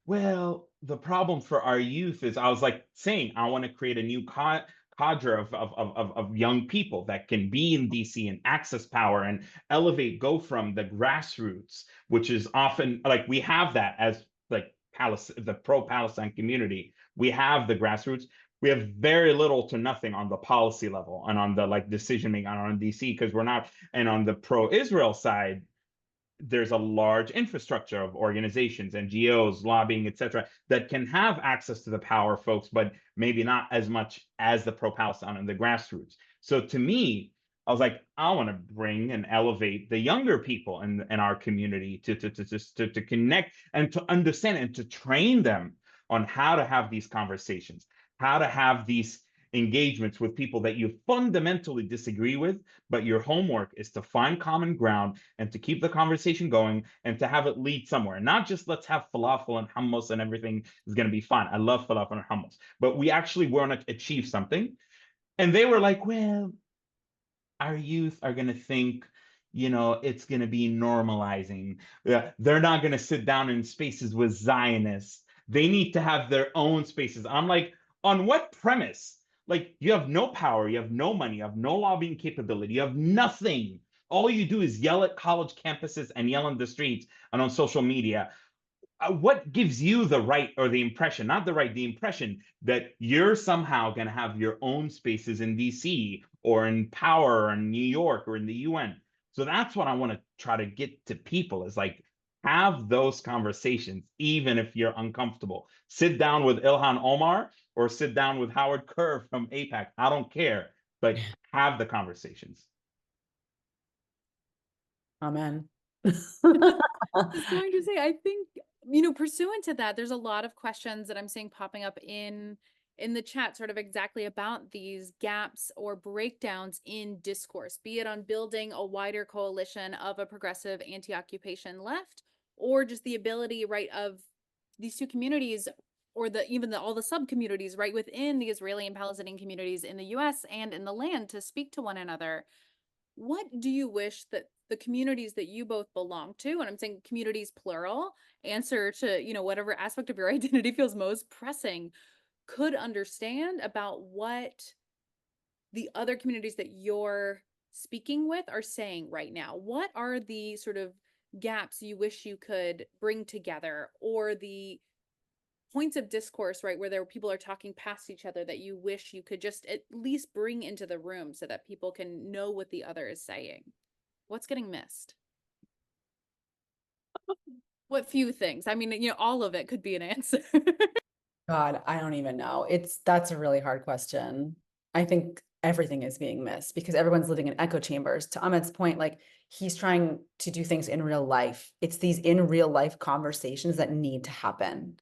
well, the problem for our youth is, I was like saying, I want to create a new cadre of young people that can be in DC and access power and elevate, go from the grassroots, which is often like we have that as like the pro-Palestine community. We have the grassroots. We have very little to nothing on the policy level and on the like decision making on DC because we're not. And on the pro-Israel side, there's a large infrastructure of organizations, NGOs, lobbying, etc., that can have access to the power folks, but maybe not as much as the pro-Palestine and the grassroots. So to me, I was like, I want to bring and elevate the younger people in our community to connect and to understand and to train them on how to have these conversations, how to have these engagements with people that you fundamentally disagree with, but your homework is to find common ground and to keep the conversation going and to have it lead somewhere. Not just let's have falafel and hummus and everything is going to be fine. I love falafel and hummus, but we actually want to achieve something. And they were like, well, our youth are going to think, it's going to be normalizing. They're not going to sit down in spaces with Zionists. They need to have their own spaces. I'm like, on what premise? Like, you have no power, you have no money, you have no lobbying capability, you have nothing. All you do is yell at college campuses and yell in the streets and on social media. What gives you the right or the impression, not the right, the impression that you're somehow going to have your own spaces in DC or in power or in New York or in the UN? So that's what I want to try to get to people is like, have those conversations, even if you're uncomfortable. Sit down with Ilhan Omar or sit down with Howard Kerr from AIPAC. I don't care, but have the conversations. Amen. I was going to say, I think, pursuant to that, there's a lot of questions that I'm seeing popping up in the chat sort of exactly about these gaps or breakdowns in discourse, be it on building a wider coalition of a progressive anti-occupation left, or just the ability, right, of these two communities or all the sub-communities, right, within the Israeli and Palestinian communities in the US and in the land to speak to one another. What do you wish that the communities that you both belong to, and I'm saying communities plural, answer to, whatever aspect of your identity feels most pressing, could understand about what the other communities that you're speaking with are saying right now? What are the sort of gaps you wish you could bring together, or the points of discourse, right, where people are talking past each other that you wish you could just at least bring into the room so that people can know what the other is saying? What's getting missed? What few things? I mean, all of it could be an answer. God, I don't even know. That's a really hard question. I think everything is being missed because everyone's living in echo chambers. To Ahmed's point, like he's trying to do things in real life. It's these in real life conversations that need to happen.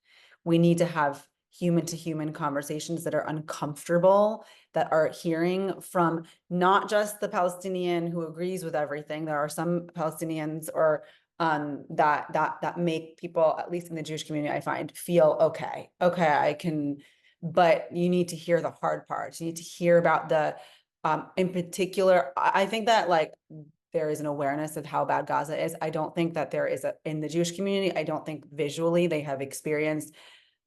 We need to have human to human conversations that are uncomfortable, that are hearing from not just the Palestinian who agrees with everything. There are some Palestinians or that make people, at least in the Jewish community, I find, feel okay, I can, but you need to hear the hard parts. You need to hear about the, in particular, I think that like there is an awareness of how bad Gaza is. I don't think that there is in the Jewish community, I don't think visually they have experienced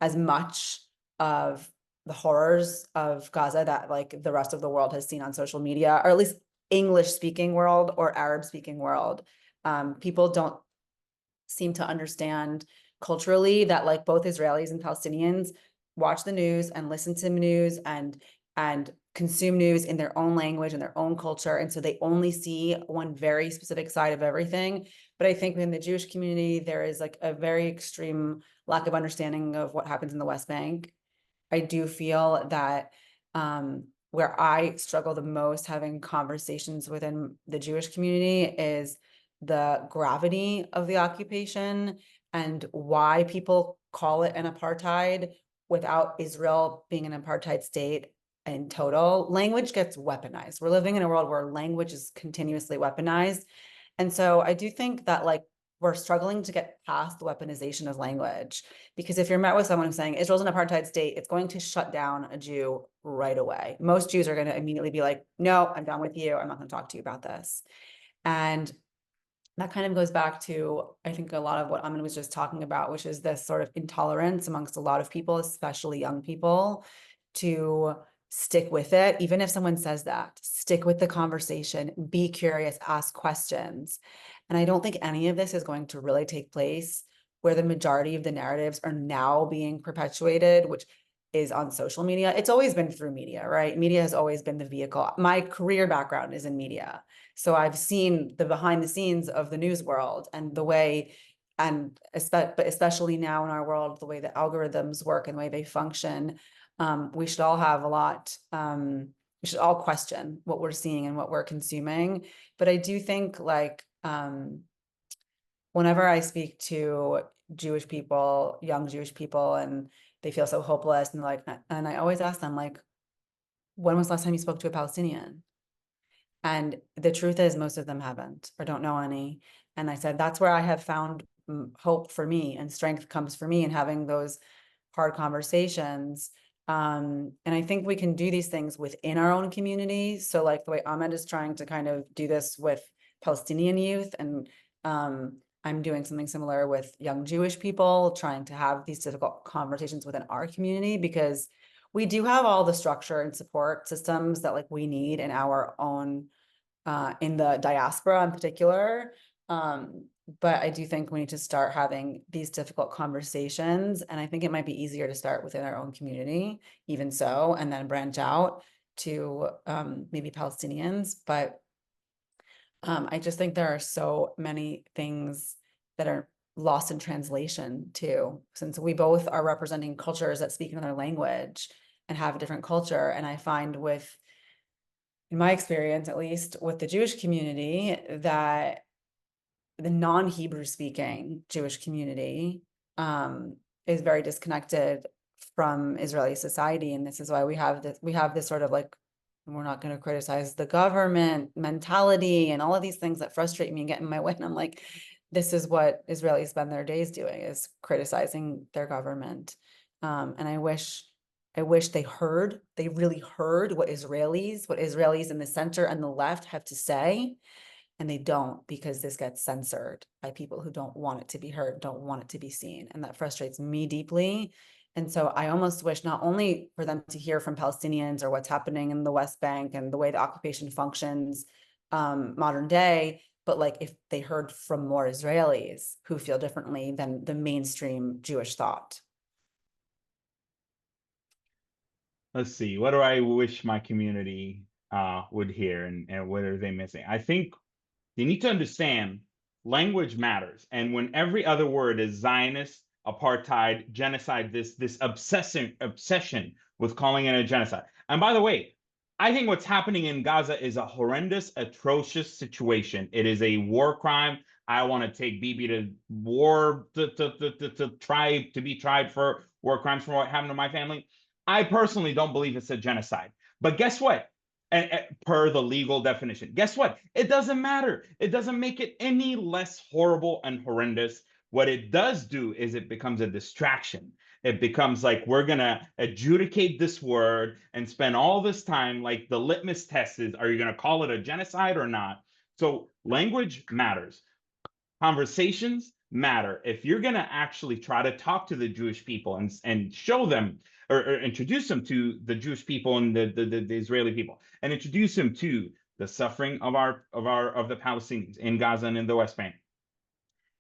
as much of the horrors of Gaza that like the rest of the world has seen on social media, or at least English speaking world or Arab speaking world. People don't seem to understand culturally that like both Israelis and Palestinians watch the news and listen to news and consume news in their own language and their own culture. And so they only see one very specific side of everything. But I think within the Jewish community, there is like a very extreme lack of understanding of what happens in the West Bank. I do feel that where I struggle the most having conversations within the Jewish community is the gravity of the occupation and why people call it an apartheid without Israel being an apartheid state in total. Language gets weaponized. We're living in a world where language is continuously weaponized. And so I do think that like we're struggling to get past the weaponization of language, because if you're met with someone who's saying Israel's an apartheid state, it's going to shut down a Jew right away. Most Jews are going to immediately be like, no, I'm done with you. I'm not going to talk to you about this. And that kind of goes back to, I think, a lot of what Ahmed was just talking about, which is this sort of intolerance amongst a lot of people, especially young people, to stick with it. Even if someone says that, stick with the conversation, be curious, ask questions. And I don't think any of this is going to really take place where the majority of the narratives are now being perpetuated, which is on social media. It's always been through media, right? Media has always been the vehicle. My career background is in media. So I've seen the behind the scenes of the news world and the way, and especially now in our world, the way the algorithms work and the way they function. We should all have a lot, we should all question what we're seeing and what we're consuming. But I do think like, whenever I speak to Jewish people, young Jewish people, and they feel so hopeless and like, and I always ask them like, when was the last time you spoke to a Palestinian? And the truth is most of them haven't or don't know any. And I said, that's where I have found hope for me and strength comes for me in having those hard conversations. And I think we can do these things within our own community. So like the way Ahmed is trying to kind of do this with Palestinian youth, and I'm doing something similar with young Jewish people, trying to have these difficult conversations within our community, because we do have all the structure and support systems that like we need in our own, in the diaspora in particular. But I do think we need to start having these difficult conversations. And I think it might be easier to start within our own community, even so, and then branch out to maybe Palestinians. But I just think there are so many things that are lost in translation too, since we both are representing cultures that speak another language and have a different culture. And I find with, in my experience, at least with the Jewish community, that the non-Hebrew speaking Jewish community is very disconnected from Israeli society. And this is why we have this sort of like, we're not going to criticize the government mentality and all of these things that frustrate me and get in my way. And I'm like, this is what Israelis spend their days doing, is criticizing their government. And I wish they really heard what Israelis in the center and the left have to say. And they don't, because this gets censored by people who don't want it to be heard, don't want it to be seen. And that frustrates me deeply. And so I almost wish not only for them to hear from Palestinians or what's happening in the West Bank and the way the occupation functions modern day, but like if they heard from more Israelis who feel differently than the mainstream Jewish thought. Let's see, what do I wish my community would hear, and what are they missing? I think you need to understand language matters. And when every other word is Zionist, apartheid, genocide, this obsession with calling it a genocide. And by the way, I think what's happening in Gaza is a horrendous, atrocious situation. It is a war crime. I want to take Bibi to war to be tried for war crimes for what happened to my family. I personally don't believe it's a genocide. But guess what? And per the legal definition, guess what? It doesn't matter. It doesn't make it any less horrible and horrendous. What it does do is it becomes a distraction. It becomes like we're going to adjudicate this word and spend all this time, like the litmus test is, are you going to call it a genocide or not? So language matters. Conversations matter. If you're going to actually try to talk to the Jewish people and show them or introduce them to the Jewish people and the Israeli people, and introduce them to the suffering of the Palestinians in Gaza and in the West Bank,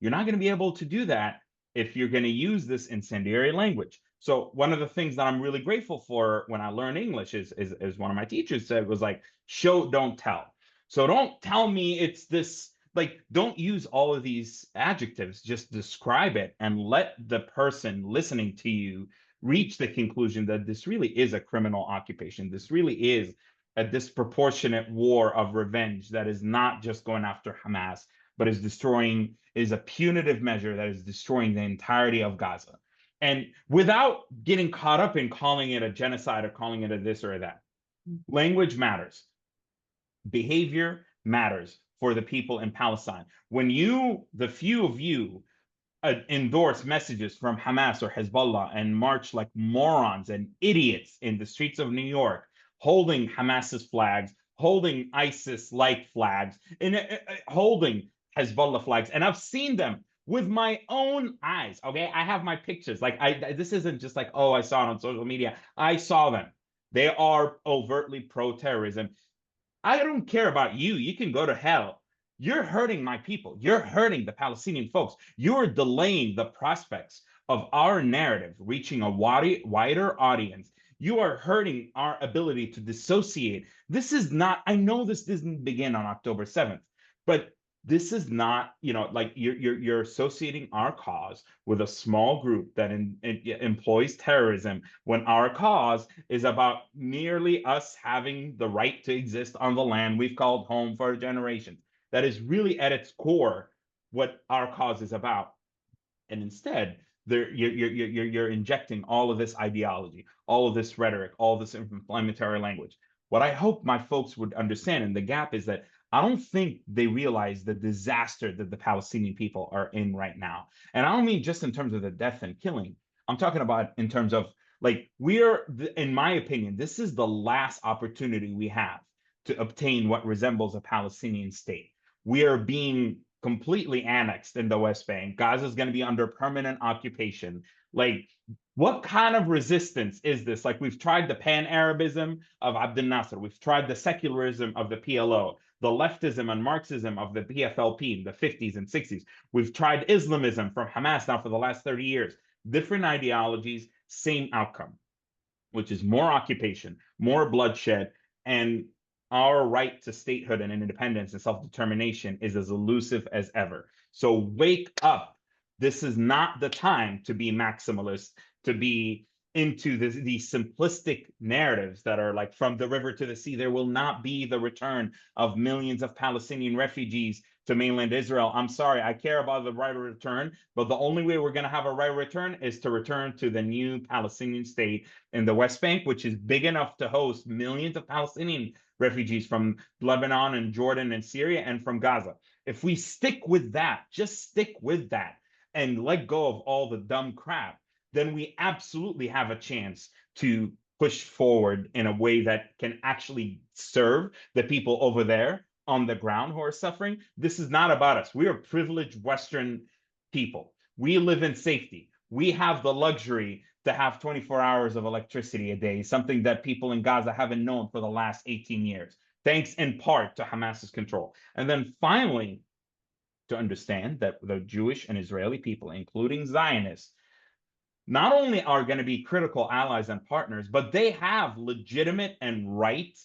you're not going to be able to do that if you're going to use this incendiary language. So one of the things that I'm really grateful for when I learn English is one of my teachers said was like, show, don't tell. So don't tell me it's this, like, don't use all of these adjectives, just describe it and let the person listening to you reach the conclusion that this really is a criminal occupation. This really is a disproportionate war of revenge that is not just going after Hamas, but is a punitive measure that is destroying the entirety of Gaza. And without getting caught up in calling it a genocide or calling it a this or a that, language matters. Behavior matters for the people in Palestine. When the few of you endorse messages from Hamas or Hezbollah and march like morons and idiots in the streets of New York, holding Hamas's flags, holding ISIS-like flags, and holding Hezbollah flags, and I've seen them with my own eyes. Okay, I have my pictures. Like this isn't just like, oh, I saw it on social media. I saw them. They are overtly pro-terrorism. I don't care about you. You can go to hell. You're hurting my people. You're hurting the Palestinian folks. You're delaying the prospects of our narrative reaching a wider audience. You are hurting our ability to dissociate. This is not, I know this didn't begin on October 7th, but this is not, like you're associating our cause with a small group that employs terrorism when our cause is about merely us having the right to exist on the land we've called home for generations. That is really at its core what our cause is about. And instead, you're injecting all of this ideology, all of this rhetoric, all this inflammatory language. What I hope my folks would understand, and the gap is that I don't think they realize the disaster that the Palestinian people are in right now. And I don't mean just in terms of the death and killing. I'm talking about in terms of like in my opinion, this is the last opportunity we have to obtain what resembles a Palestinian state. We are being completely annexed in the West Bank. Gaza is going to be under permanent occupation. Like, what kind of resistance is this? Like, we've tried the pan-Arabism of Abdel Nasser. We've tried the secularism of the PLO, the leftism and Marxism of the PFLP in the 50s and 60s. We've tried Islamism from Hamas now for the last 30 years. Different ideologies, same outcome, which is more occupation, more bloodshed, and our right to statehood and independence and self-determination is as elusive as ever. So wake up. This is not the time to be maximalist, to be into these simplistic narratives that are like from the river to the sea. There will not be the return of millions of Palestinian refugees to mainland Israel. I'm sorry, I care about the right of return, but the only way we're going to have a right of return is to return to the new Palestinian state in the West Bank, which is big enough to host millions of Palestinian refugees from Lebanon and Jordan and Syria and from Gaza. If we stick with that, just stick with that and let go of all the dumb crap, then we absolutely have a chance to push forward in a way that can actually serve the people over there on the ground who are suffering. This is not about us. We are privileged Western people. We live in safety. We have the luxury to have 24 hours of electricity a day, something that people in Gaza haven't known for the last 18 years, thanks in part to Hamas's control. And then finally, to understand that the Jewish and Israeli people, including Zionists, not only are going to be critical allies and partners, but they have legitimate and right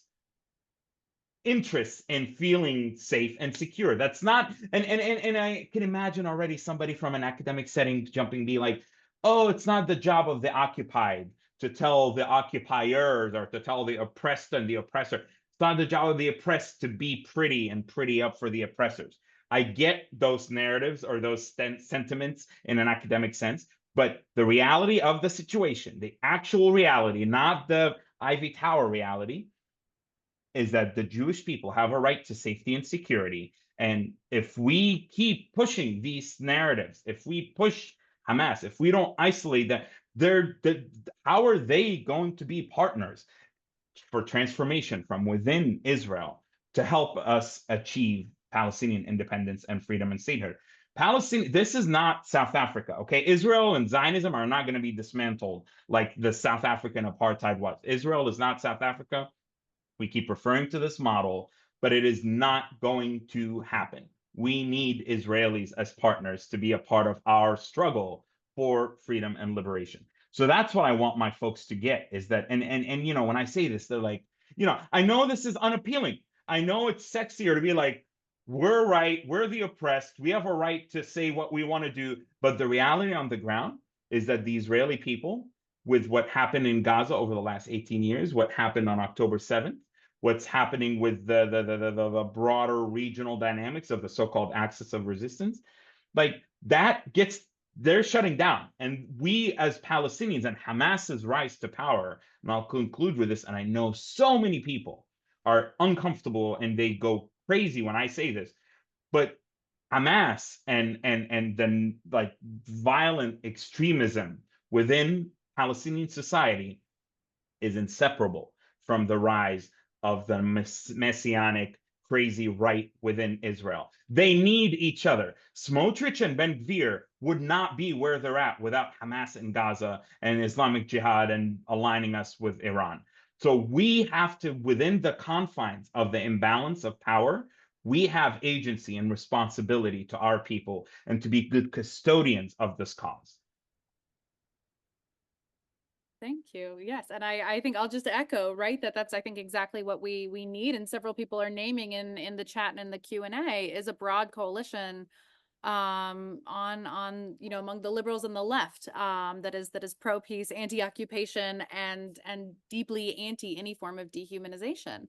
interests in feeling safe and secure. That's not, and I can imagine already somebody from an academic setting jumping, be like, oh, it's not the job of the occupied to tell the occupiers or to tell the oppressed and the oppressor. It's not the job of the oppressed to be pretty and pretty up for the oppressors. I get those narratives or those sentiments in an academic sense, but the reality of the situation, the actual reality, not the Ivy Tower reality, is that the Jewish people have a right to safety and security. And if we keep pushing these narratives, if we push Hamas, if we don't isolate that, how are they going to be partners for transformation from within Israel to help us achieve Palestinian independence and freedom and statehood? Palestine, this is not South Africa, okay? Israel and Zionism are not going to be dismantled like the South African apartheid was. Israel is not South Africa. We keep referring to this model, but it is not going to happen. We need Israelis as partners to be a part of our struggle for freedom and liberation. So that's what I want my folks to get, is that, and you know, when I say this, they're like, you know, I know this is unappealing. I know it's sexier to be like, we're right, we're the oppressed, we have a right to say what we want to do. But the reality on the ground is that the Israeli people, with what happened in Gaza over the last 18 years, what happened on October 7th, what's happening with the broader regional dynamics of the so-called axis of resistance, like that gets, they're shutting down. And we as Palestinians and Hamas's rise to power, and I'll conclude with this, and I know so many people are uncomfortable and they go crazy when I say this, but Hamas and then like violent extremism within Palestinian society is inseparable from the rise of the messianic crazy right within Israel. They need each other. Smotrich and Ben Gvir would not be where they're at without Hamas in Gaza and Islamic Jihad and aligning us with Iran. So we have to, within the confines of the imbalance of power, we have agency and responsibility to our people and to be good custodians of this cause. Thank you. Yes, and I think I'll just echo, right, that's I think exactly what we need, and several people are naming in the chat and in the Q&A, is a broad coalition on you know, among the liberals and the left, that is pro peace, anti-occupation, and deeply anti any form of dehumanization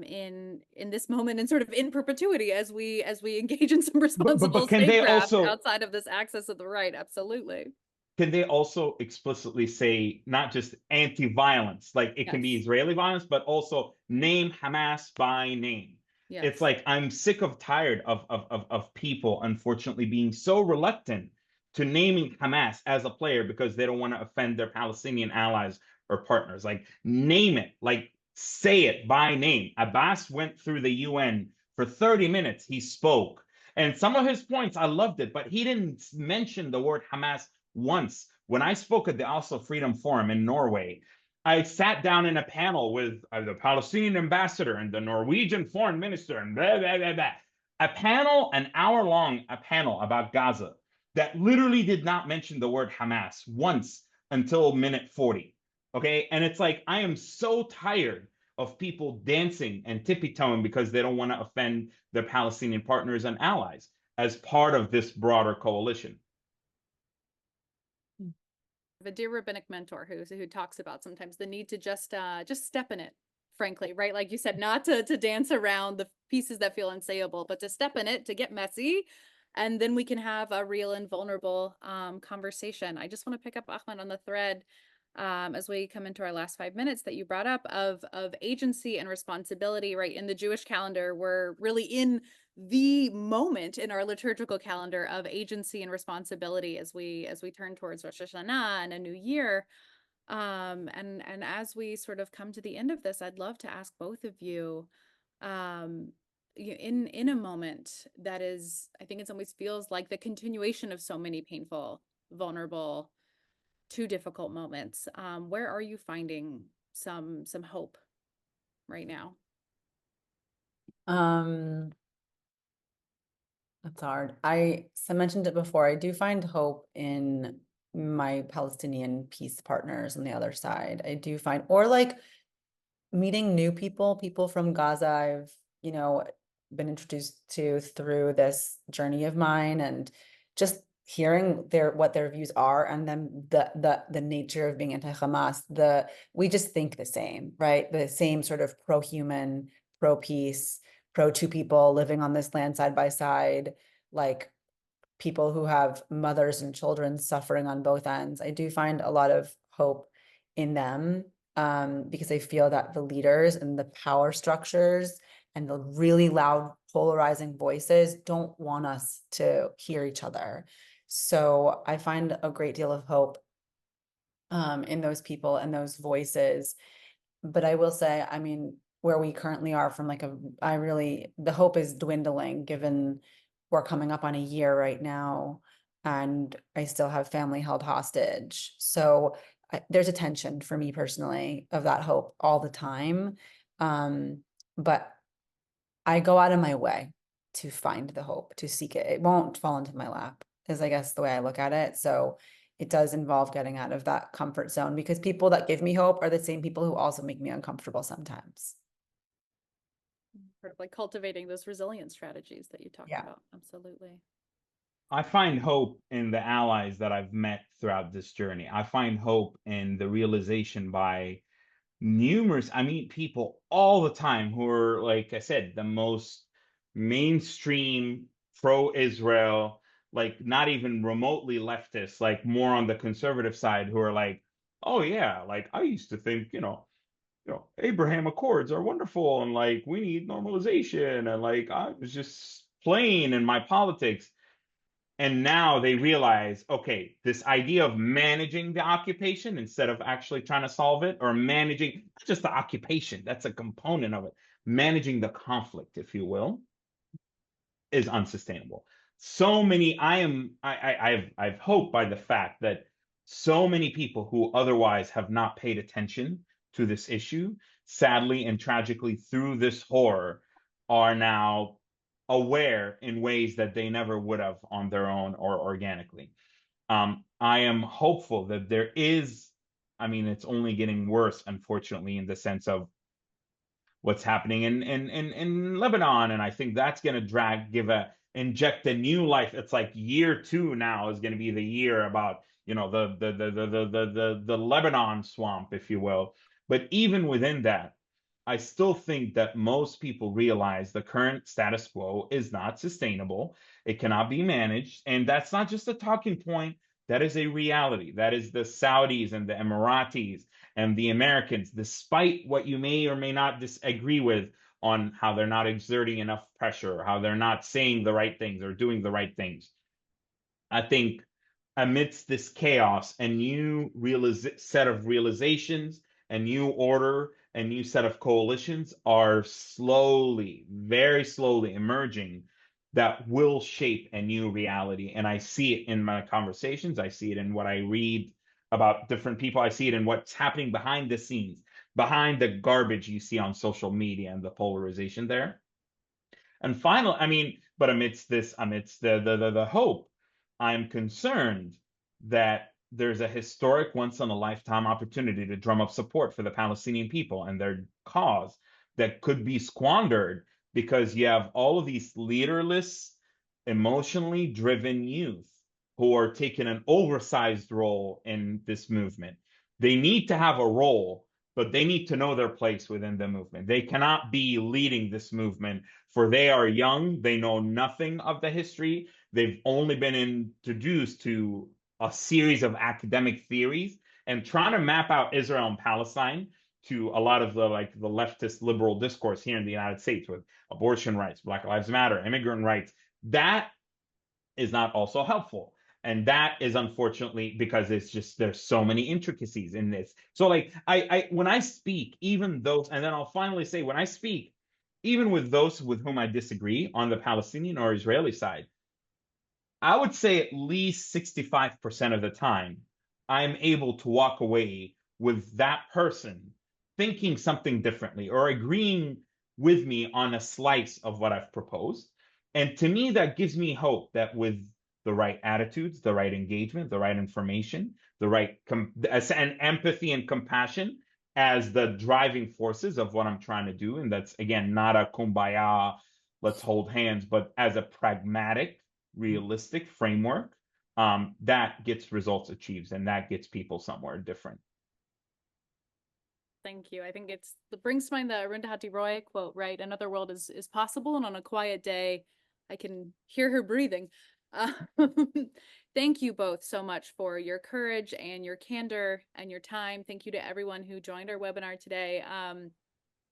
in this moment, and sort of in perpetuity as we engage in some responsible Can they statecraft also, outside of this axis of the right. Absolutely. can they also explicitly say not just anti-violence, like it can be Yes. Israeli violence, but also name Hamas by name? It's Yes. like I'm sick of tired of people, unfortunately, being so reluctant to naming Hamas as a player because they don't want to offend their Palestinian allies or partners. Like name it, like say it by name. Abbas went through the UN for 30 minutes. He spoke. And some of his points, I loved it, but he didn't mention the word Hamas once. When I spoke at the Oslo Freedom Forum in Norway, I sat down in a panel with the Palestinian ambassador and the Norwegian foreign minister and blah, blah, blah, blah. A panel, an hour long, a panel about Gaza that literally did not mention the word Hamas once until minute 40. Okay. And it's like, I am so tired of people dancing and tippy-toeing because they don't want to offend their Palestinian partners and allies as part of this broader coalition. A dear rabbinic mentor who talks about sometimes the need to just step in it, frankly, right? Like you said, not to dance around the pieces that feel unsayable, but to step in it, to get messy, and then we can have a real and vulnerable conversation. I just want to pick up, Ahmed, on the thread as we come into our last 5 minutes that you brought up of agency and responsibility, right? In the Jewish calendar, we're really in the moment in our liturgical calendar of agency and responsibility as we turn towards Rosh Hashanah and a new year. And as we sort of come to the end of this, I'd love to ask both of you, in a moment that is, I think in some ways feels like the continuation of so many painful, vulnerable, too difficult moments. Where are you finding some hope right now? That's hard. I mentioned it before. I do find hope in my Palestinian peace partners on the other side. I do find, or like meeting new people from Gaza I've, you know, been introduced to through this journey of mine, and just hearing what their views are, and then the nature of being anti-Hamas. We just think the same, right? The same sort of pro-human, pro-peace, pro-two people living on this land side by side, like people who have mothers and children suffering on both ends. I do find a lot of hope in them, because I feel that the leaders and the power structures and the really loud polarizing voices don't want us to hear each other. So I find a great deal of hope in those people and those voices. But I will say, I mean, where we currently are from the hope is dwindling, given we're coming up on a year right now and I still have family held hostage. So there's a tension for me personally of that hope all the time. But I go out of my way to find the hope, to seek it. It won't fall into my lap, is I guess the way I look at it. So it does involve getting out of that comfort zone, because people that give me hope are the same people who also make me uncomfortable sometimes. Sort of like cultivating those resilience strategies that you talked Yeah. about. Absolutely. I find hope in the allies that I've met throughout this journey. I find hope in the realization by numerous, I meet people all the time who are, like I said, the most mainstream pro-Israel, like not even remotely leftist, like more on the conservative side, who are like, oh yeah, like I used to think, Abraham Accords are wonderful and like we need normalization, and like I was just playing in my politics. And now they realize, okay, this idea of managing the occupation instead of actually trying to solve it, or managing not just the occupation, that's a component of it, managing the conflict, if you will, is unsustainable. So many, I've hoped by the fact that so many people who otherwise have not paid attention to this issue, sadly and tragically through this horror, are now aware in ways that they never would have on their own or organically. I am hopeful that there is, I mean, it's only getting worse, unfortunately, in the sense of what's happening in Lebanon, and I think that's going to inject a new life. It's like year 2 now is going to be the year about the Lebanon swamp, if you will. But even within that, I still think that most people realize the current status quo is not sustainable. It cannot be managed, and that's not just a talking point. That is a reality. That is the Saudis and the Emiratis and the Americans, despite what you may or may not disagree with on how they're not exerting enough pressure, how they're not saying the right things or doing the right things. I think amidst this chaos, a new set of realizations, a new order, a new set of coalitions are slowly, very slowly emerging that will shape a new reality. And I see it in my conversations. I see it in what I read about different people. I see it in what's happening behind the scenes, behind the garbage you see on social media and the polarization there. And finally, I mean, but amidst the hope, I'm concerned that there's a historic once in a lifetime opportunity to drum up support for the Palestinian people and their cause that could be squandered because you have all of these leaderless, emotionally driven youth who are taking an oversized role in this movement. They need to have a role, but they need to know their place within the movement. They cannot be leading this movement, for they are young. They know nothing of the history. They've only been introduced to a series of academic theories, and trying to map out Israel and Palestine to a lot of the leftist liberal discourse here in the United States with abortion rights, Black Lives Matter, immigrant rights. That is not also helpful. And that is unfortunately because it's just there's so many intricacies in this. So like I when I speak, even those, and then I'll finally say when I speak, even with those with whom I disagree on the Palestinian or Israeli side, I would say at least 65% of the time, I'm able to walk away with that person thinking something differently or agreeing with me on a slice of what I've proposed. And to me, that gives me hope that with the right attitudes, the right engagement, the right information, the right and empathy and compassion as the driving forces of what I'm trying to do. And that's, again, not a kumbaya, let's hold hands, but as a pragmatic, realistic framework, that gets results achieved and that gets people somewhere different. Thank you. I think it brings to mind the Arundhati Roy quote, right? Another world is possible, and on a quiet day, I can hear her breathing. Thank you both so much for your courage and your candor and your time. Thank you to everyone who joined our webinar today.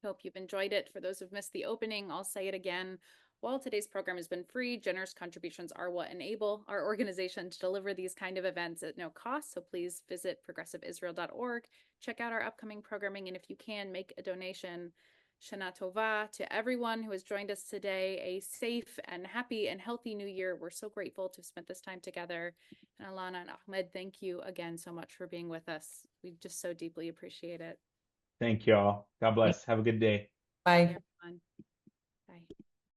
Hope you've enjoyed it. For those who've missed the opening, I'll say it again. While today's program has been free, generous contributions are what enable our organization to deliver these kind of events at no cost. So please visit progressiveisrael.org, check out our upcoming programming, and if you can, make a donation. Shana Tova to everyone who has joined us today. A safe and happy and healthy new year. We're so grateful to have spent this time together. And Alana and Ahmed, thank you again so much for being with us. We just so deeply appreciate it. Thank you all. God bless. Have a good day. Bye. Bye.